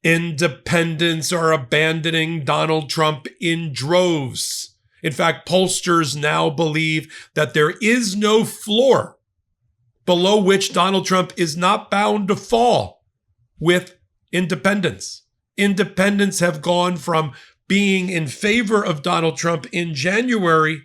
Independents are abandoning Donald Trump in droves. In fact, pollsters now believe that there is no floor below which Donald Trump is not bound to fall with independents. Independents have gone from being in favor of Donald Trump in January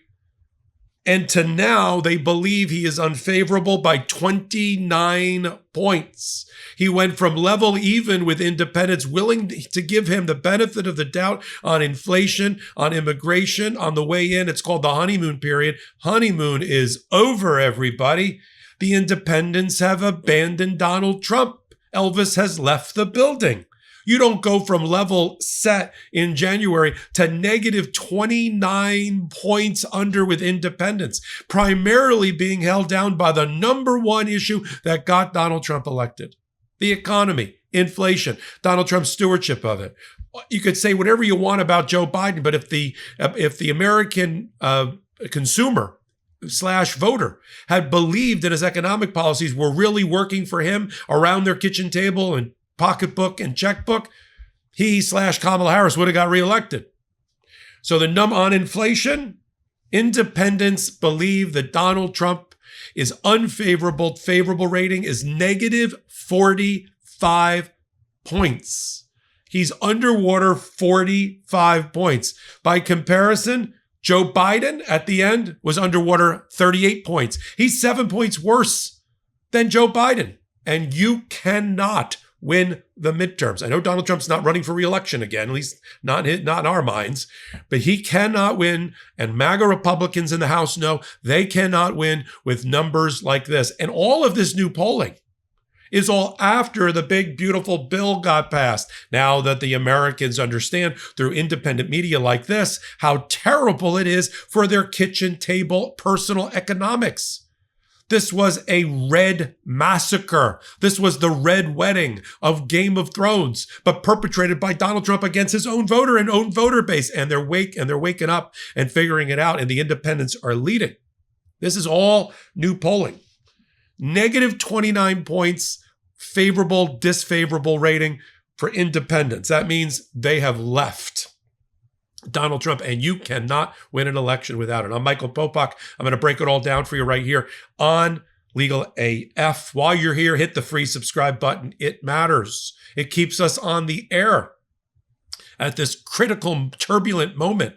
and to now they believe he is unfavorable by 29 points. He went from level even with independents willing to give him the benefit of the doubt on inflation, on immigration, on the way in. It's called the honeymoon period. Honeymoon is over, everybody. The independents have abandoned Donald Trump. Elvis has left the building. You don't go from level set in January to negative 29 points under with independents, primarily being held down by the number one issue that got Donald Trump elected: the economy, inflation, Donald Trump's stewardship of it. You could say whatever you want about Joe Biden, but if the American consumer / voter had believed that his economic policies were really working for him around their kitchen table and pocketbook and checkbook, he / Kamala Harris would have got reelected. So on inflation, independents believe that Donald Trump is unfavorable. Favorable rating is negative 45 points. He's underwater 45 points. By comparison, Joe Biden at the end was underwater 38 points. He's 7 points worse than Joe Biden. And you cannot win the midterms. I know Donald Trump's not running for re-election again, at least not in our minds, but he cannot win. And MAGA Republicans in the House know they cannot win with numbers like this. And all of this new polling is all after the big, beautiful bill got passed. Now that the Americans understand through independent media like this how terrible it is for their kitchen table personal economics. This was a red massacre. This was the red wedding of Game of Thrones, but perpetrated by Donald Trump against his own voter and own voter base. And they're waking up and figuring it out, and the independents are leading. This is all new polling. Negative 29 points, favorable, disfavorable rating for independents. That means they have left Donald Trump, and you cannot win an election without it. I'm Michael Popok. I'm going to break it all down for you right here on Legal AF. While you're here, hit the free subscribe button. It matters. It keeps us on the air at this critical, turbulent moment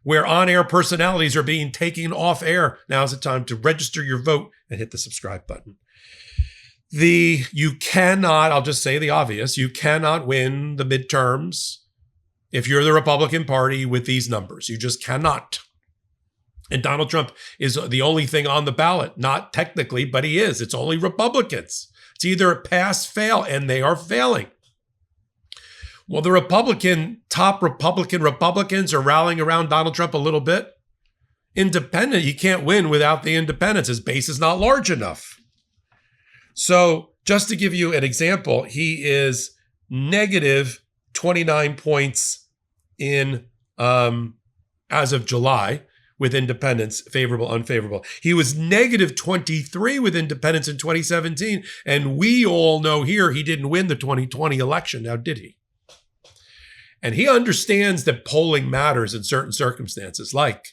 where on-air personalities are being taken off air. Now's the time to register your vote and hit the subscribe button. You cannot, I'll just say the obvious, you cannot win the midterms if you're the Republican Party with these numbers. You just cannot. And Donald Trump is the only thing on the ballot. Not technically, but he is. It's only Republicans. It's either a pass, fail, and they are failing. Well, the top Republicans are rallying around Donald Trump a little bit. Independent, you can't win without the independents. His base is not large enough. So just to give you an example, he is negative 29 points in as of July with independents, favorable, unfavorable. He was negative 23 with independents in 2017, and we all know here he didn't win the 2020 election, now did he? And he understands that polling matters in certain circumstances, like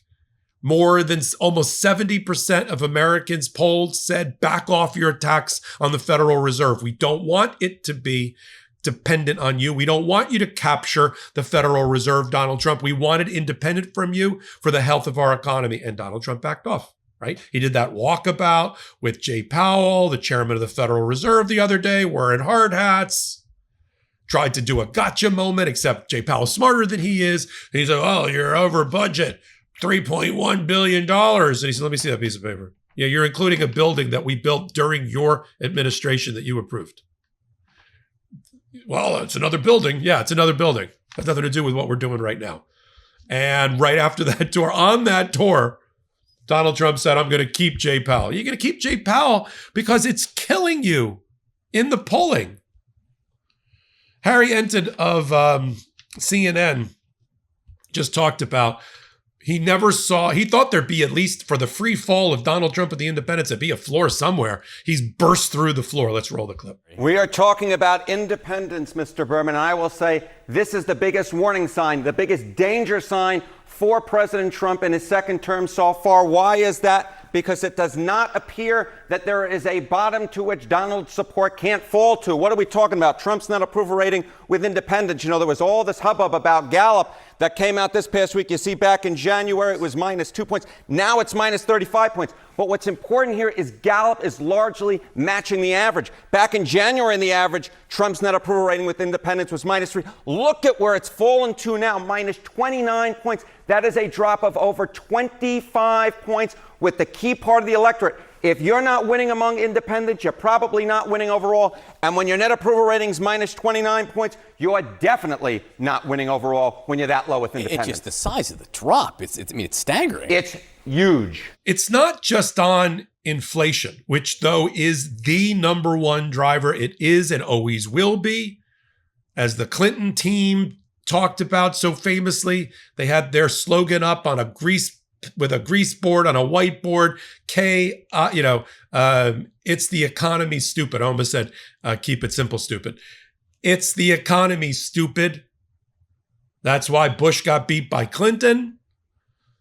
more than almost 70% of Americans polled said back off your attacks on the Federal Reserve. We don't want it to be dependent on you. We don't want you to capture the Federal Reserve, Donald Trump. We want it independent from you for the health of our economy. And Donald Trump backed off, right? He did that walkabout with Jay Powell, the chairman of the Federal Reserve, the other day, wearing hard hats. Tried to do a gotcha moment, except Jay Powell's smarter than he is. And he said, oh, you're over budget, $3.1 billion. And he said, let me see that piece of paper. Yeah, you're including a building that we built during your administration that you approved. Well, it's another building. Yeah, it's another building. Has nothing to do with what we're doing right now. And right after that tour, on that tour, Donald Trump said, I'm going to keep Jay Powell. You're going to keep Jay Powell because it's killing you in the polling. Harry Enton of CNN just talked about He thought there'd be, at least for the free fall of Donald Trump and the independents, there'd be a floor somewhere. He's burst through the floor. Let's roll the clip. We are talking about independence, Mr. Berman. And I will say this is the biggest warning sign, the biggest danger sign for President Trump in his second term so far. Why is that? Because it does not appear that there is a bottom to which Donald's support can't fall to. What are we talking about? Trump's net approval rating with independents. You know, there was all this hubbub about Gallup that came out this past week. You see, back in January, it was minus 2 points. Now it's minus 35 points. But what's important here is Gallup is largely matching the average. Back in January, in the average, Trump's net approval rating with independents was minus 3. Look at where it's fallen to now, minus 29 points. That is a drop of over 25 points with the key part of the electorate. If you're not winning among independents, you're probably not winning overall. And when your net approval rating is minus 29 points, you are definitely not winning overall when you're that low with independents. It's just the size of the drop. It's staggering. It's huge. It's not just on inflation, which though is the number one driver. It is and always will be. As the Clinton team talked about so famously, they had their slogan up on a grease board on a whiteboard. It's the economy, stupid. I almost said, keep it simple, stupid. It's the economy, stupid. That's why Bush got beat by Clinton.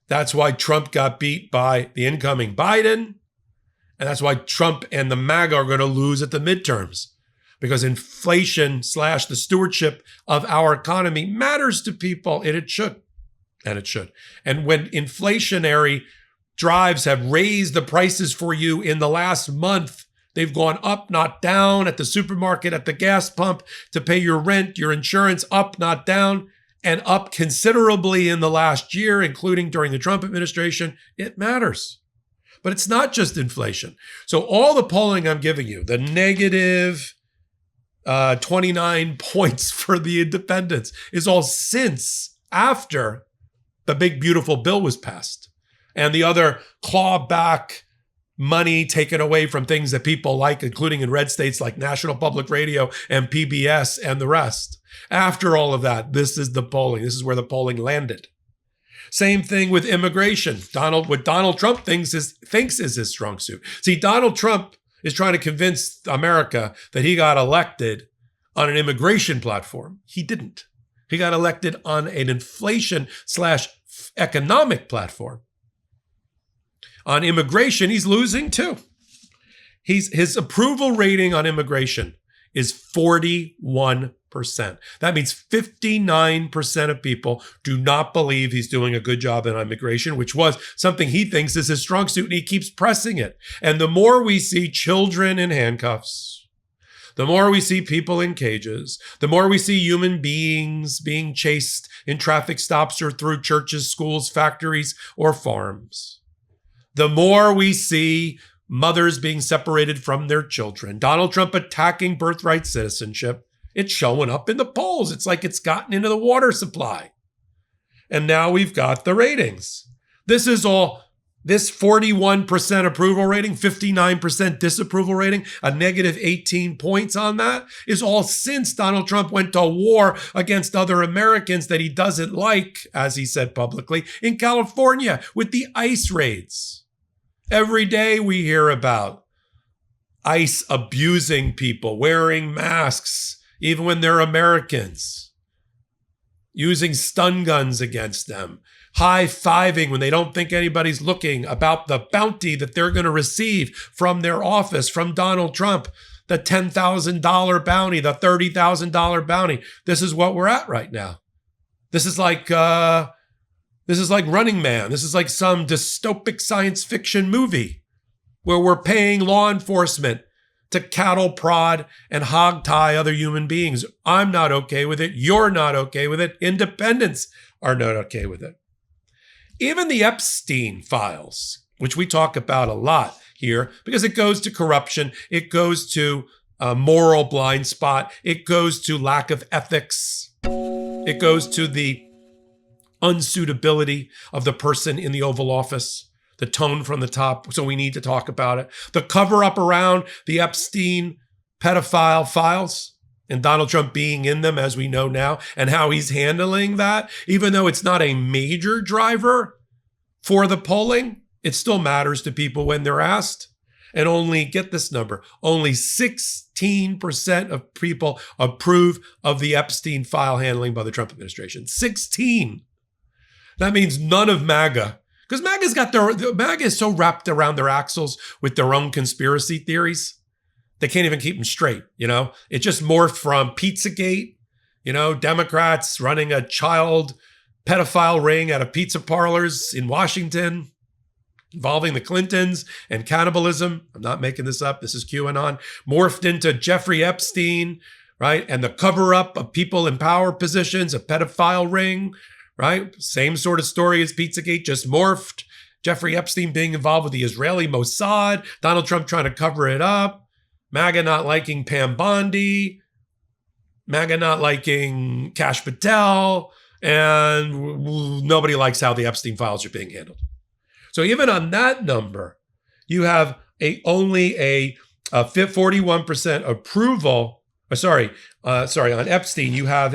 That's why Trump got beat by the incoming Biden. And that's why Trump and the MAGA are going to lose at the midterms. Because inflation / the stewardship of our economy matters to people, and it should. And it should. And when inflationary drives have raised the prices for you in the last month, they've gone up, not down, at the supermarket, at the gas pump, to pay your rent, your insurance, up, not down, and up considerably in the last year, including during the Trump administration, it matters. But it's not just inflation. So all the polling I'm giving you, the negative 29 points for the independents, is all since after the big, beautiful bill was passed and the other clawback money taken away from things that people like, including in red states like National Public Radio and PBS and the rest. After all of that, this is the polling. This is where the polling landed. Same thing with immigration. What Donald Trump thinks is his strong suit. See, Donald Trump is trying to convince America that he got elected on an immigration platform. He didn't. He got elected on an inflation / economic platform. On immigration, he's losing too. His approval rating on immigration is 41%. That means 59% of people do not believe he's doing a good job in immigration, which was something he thinks is his strong suit, and he keeps pressing it. And the more we see children in handcuffs, the more we see people in cages, the more we see human beings being chased in traffic stops or through churches, schools, factories, or farms, the more we see mothers being separated from their children, Donald Trump attacking birthright citizenship, it's showing up in the polls. It's like it's gotten into the water supply. And now we've got the ratings. This 41% approval rating, 59% disapproval rating, a negative 18 points on that, is all since Donald Trump went to war against other Americans that he doesn't like, as he said publicly, in California with the ICE raids. Every day we hear about ICE abusing people, wearing masks, even when they're Americans, using stun guns against them, high-fiving when they don't think anybody's looking, about the bounty that they're going to receive from their office, from Donald Trump, the $10,000 bounty, the $30,000 bounty. This is what we're at right now. This is like Running Man. This is like some dystopic science fiction movie where we're paying law enforcement to cattle prod and hog tie other human beings. I'm not okay with it. You're not okay with it. Independents are not okay with it. Even the Epstein files, which we talk about a lot here, because it goes to corruption, it goes to a moral blind spot, it goes to lack of ethics, it goes to the unsuitability of the person in the Oval Office, the tone from the top, so we need to talk about it. The cover-up around the Epstein pedophile files and Donald Trump being in them, as we know now, and how he's handling that, even though it's not a major driver for the polling, it still matters to people when they're asked. And only, get this number, only 16% of people approve of the Epstein file handling by the Trump administration. 16. That means none of MAGA. Because MAGA is so wrapped around their axles with their own conspiracy theories. They can't even keep them straight, It just morphed from Pizzagate, Democrats running a child pedophile ring out of pizza parlors in Washington involving the Clintons and cannibalism. I'm not making this up. This is QAnon. Morphed into Jeffrey Epstein, right? And the cover-up of people in power positions, a pedophile ring, right? Same sort of story as Pizzagate, just morphed. Jeffrey Epstein being involved with the Israeli Mossad, Donald Trump trying to cover it up, MAGA not liking Pam Bondi, MAGA not liking Kash Patel, and nobody likes how the Epstein files are being handled. So even on that number, you have only a 41% approval. On Epstein, you have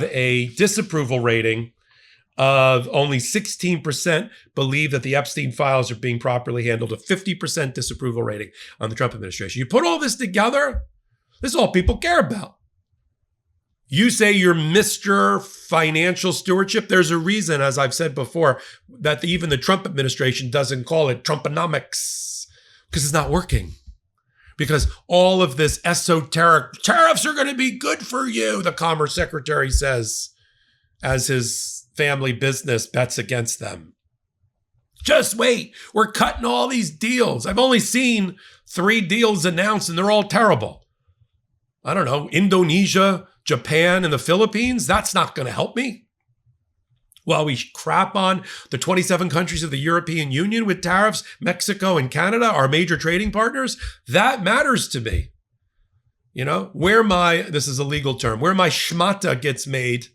a disapproval rating of only 16% believe that the Epstein files are being properly handled, a 50% disapproval rating on the Trump administration. You put all this together, this is all people care about. You say you're Mr. Financial Stewardship. There's a reason, as I've said before, that even the Trump administration doesn't call it Trumponomics, because it's not working. Because all of this esoteric tariffs are going to be good for you, the Commerce Secretary says, as his family business bets against them. Just wait. We're cutting all these deals. I've only seen 3 deals announced, and they're all terrible. I don't know, Indonesia, Japan, and the Philippines. That's not going to help me. While we crap on the 27 countries of the European Union with tariffs, Mexico and Canada, our major trading partners, that matters to me. This is a legal term, where my schmata gets made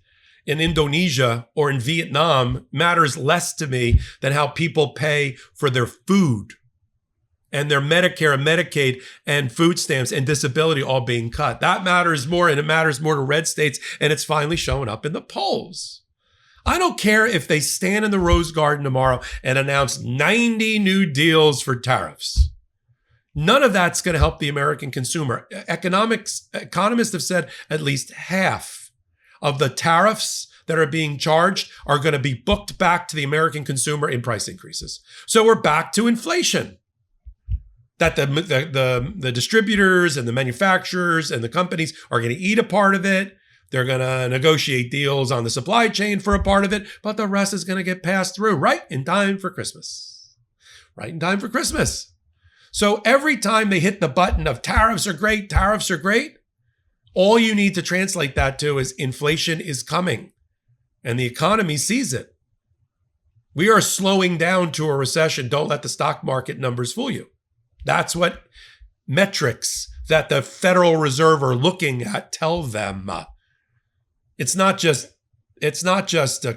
in Indonesia or in Vietnam matters less to me than how people pay for their food and their Medicare and Medicaid and food stamps and disability all being cut. That matters more, and it matters more to red states, and it's finally showing up in the polls. I don't care if they stand in the Rose Garden tomorrow and announce 90 new deals for tariffs. None of that's going to help the American consumer. Economists have said at least half of the tariffs that are being charged are going to be booked back to the American consumer in price increases. So we're back to inflation. That the distributors and the manufacturers and the companies are going to eat a part of it. They're going to negotiate deals on the supply chain for a part of it, but the rest is going to get passed through right in time for Christmas. Right in time for Christmas. So every time they hit the button of tariffs are great, all you need to translate that to is inflation is coming, and the economy sees it. We are slowing down to a recession. Don't let the stock market numbers fool you. That's what metrics that the Federal Reserve are looking at tell them. It's not just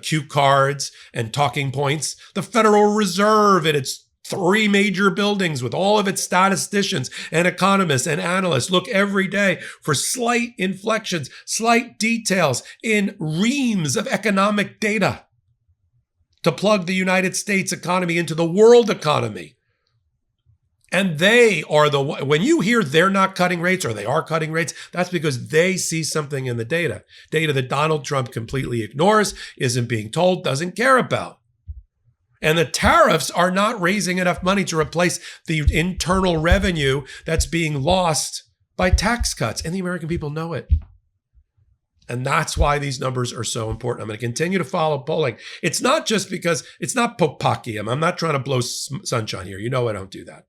cue cards and talking points. The Federal Reserve and its 3 major buildings with all of its statisticians and economists and analysts look every day for slight inflections, slight details in reams of economic data to plug the United States economy into the world economy. And they are when you hear they're not cutting rates or they are cutting rates, that's because they see something in the data that Donald Trump completely ignores, isn't being told, doesn't care about. And the tariffs are not raising enough money to replace the internal revenue that's being lost by tax cuts. And the American people know it. And that's why these numbers are so important. I'm going to continue to follow polling. It's not just because it's not Popokium. I'm not trying to blow sunshine here. You know I don't do that.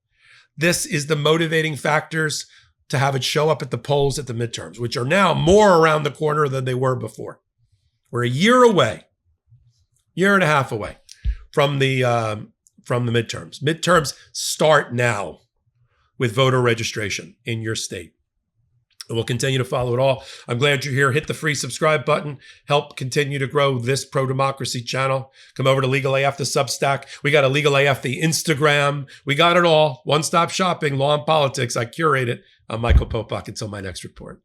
This is the motivating factors to have it show up at the polls at the midterms, which are now more around the corner than they were before. We're a year away, year and a half away from the midterms. Midterms start now with voter registration in your state. And we'll continue to follow it all. I'm glad you're here. Hit the free subscribe button. Help continue to grow this pro-democracy channel. Come over to Legal AF, the Substack. We got a Legal AF, the Instagram. We got it all. One-stop shopping, law and politics. I curate it. I'm Michael Popok. Until my next report.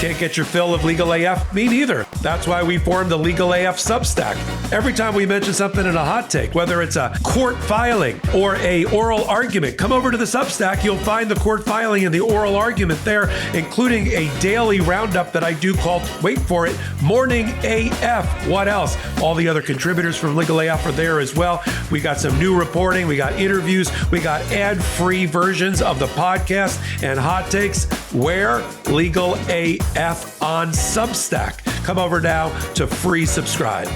Can't get your fill of Legal AF? Me neither. That's why we formed the Legal AF Substack. Every time we mention something in a hot take, whether it's a court filing or a oral argument, come over to the Substack. You'll find the court filing and the oral argument there, including a daily roundup that I do called, wait for it, Morning AF. What else? All the other contributors from Legal AF are there as well. We got some new reporting. We got interviews. We got ad-free versions of the podcast and hot takes. Where? Legal AF on Substack. Come over now to free subscribe.